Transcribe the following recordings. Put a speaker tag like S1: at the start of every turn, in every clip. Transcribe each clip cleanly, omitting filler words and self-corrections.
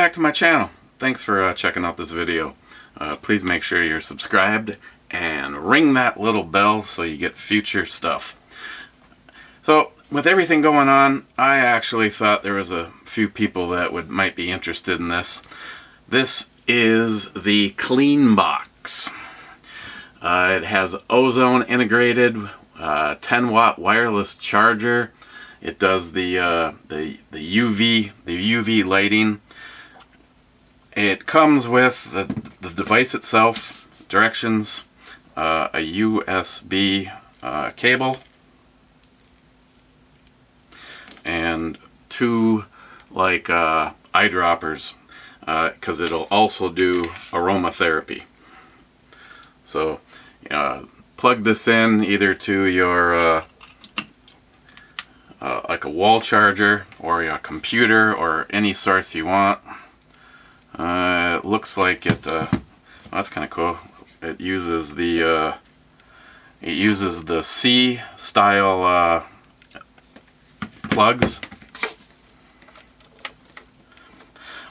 S1: back to my channel. Thanks for checking out this video. Please make sure you're subscribed and ring that little bell so you get future stuff. So with everything going on, I actually thought there was a few people that might be interested in this. This is the Clean Box. It has Ozone integrated, 10-watt wireless charger. It does the UV lighting. It comes with the device itself, directions, a USB cable, and two eyedroppers, because it'll also do aromatherapy. So plug this in either to your like a wall charger or a computer or any source you want. It looks like it. That's kind of cool. It uses the C style plugs.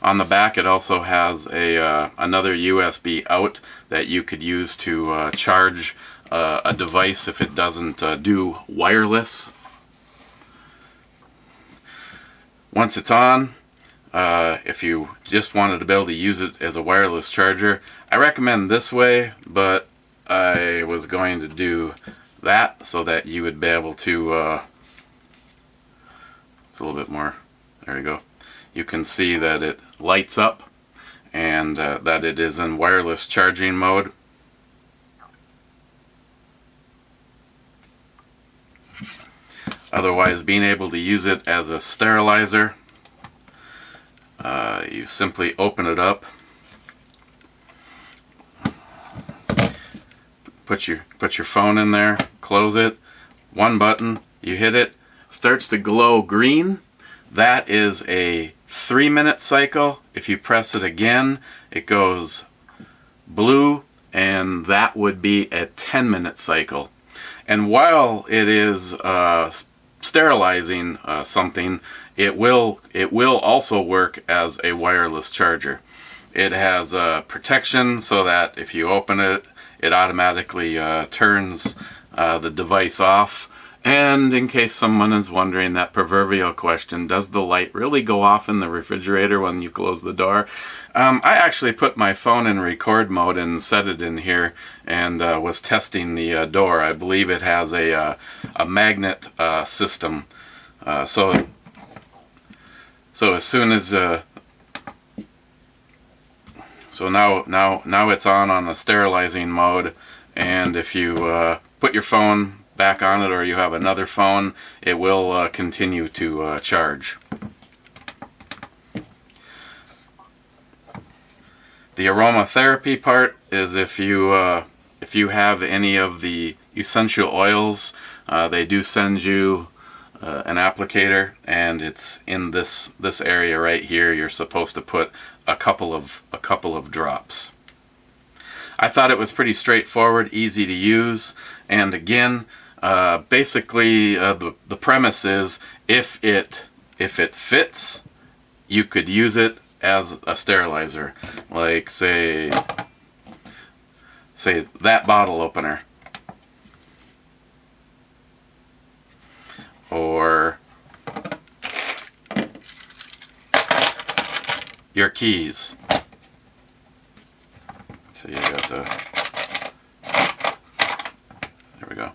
S1: On the back, it also has another USB out that you could use to charge a device if it doesn't do wireless. Once it's on, if you just wanted to be able to use it as a wireless charger, I recommend this way, but I was going to do that so that you would be able to, it's a little bit more, there you go. You can see that it lights up and that it is in wireless charging mode. Otherwise, being able to use it as a sterilizer, you simply open it up, put your phone in there, close it, one button, you hit it, starts to glow green. That is a 3-minute cycle. If you press it again, it goes blue, and that would be a 10-minute cycle. And while it is sterilizing something, it will also work as a wireless charger. It has protection so that if you open it, it automatically turns the device off. And in case someone is wondering that proverbial question, does the light really go off in the refrigerator when you close the door? I actually put my phone in record mode and set it in here and was testing the door. I believe it has a magnet system. So as soon as so now it's on a sterilizing mode, and if you put your phone back on it or you have another phone, it will continue to charge. The aromatherapy part is if you have any of the essential oils, they do send you an applicator, and it's in this area right here. You're supposed to put a couple of drops. I thought it was pretty straightforward, easy to use, and again, basically the premise is if it fits, you could use it as a sterilizer, like say that bottle opener, or your keys. So you got there we go.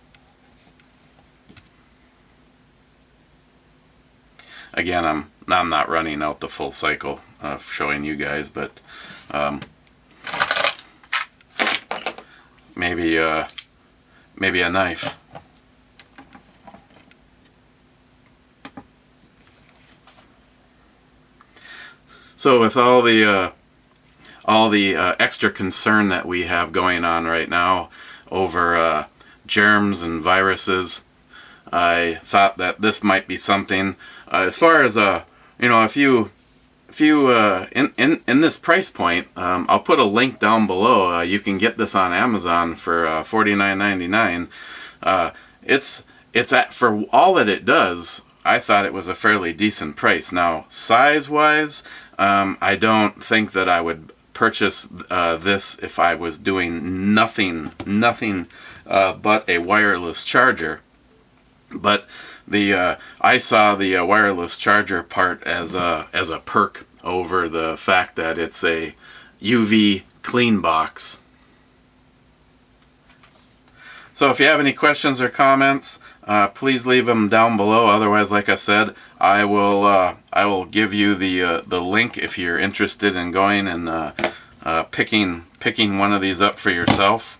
S1: Again, I'm not running out the full cycle of showing you guys, but maybe a knife. So with all the extra concern that we have going on right now over germs and viruses, I thought that this might be something. As far as if you in this price point, I'll put a link down below. You can get this on Amazon for $49.99. It's for all that it does. I thought it was a fairly decent price. Now, size-wise, I don't think that I would purchase this if I was doing nothing but a wireless charger. But I saw the wireless charger part as a perk over the fact that it's a UV Clean Box. So if you have any questions or comments, please leave them down below. Otherwise, like I said, I will give you the link if you're interested in going and picking one of these up for yourself.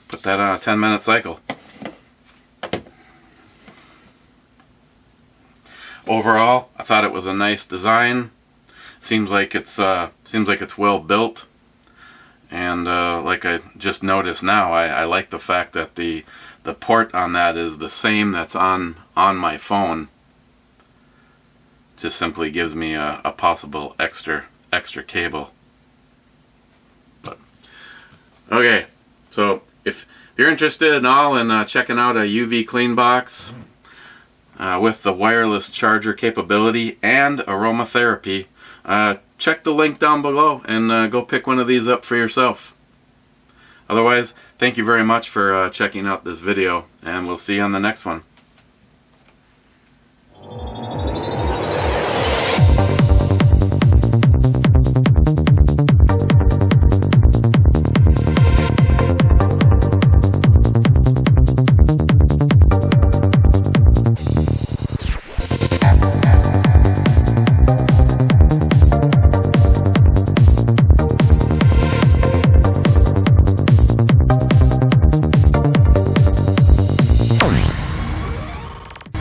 S1: Put that on a 10-minute cycle. Overall, I thought it was a nice design. Seems like it's well built. And like I just noticed now, I like the fact that the port on that is the same that's on my phone. Just simply gives me a possible extra cable. But okay, so if you're interested at all in checking out a UV Clean Box with the wireless charger capability and aromatherapy, check the link down below and go pick one of these up for yourself. Otherwise, thank you very much for checking out this video, and we'll see you on the next one.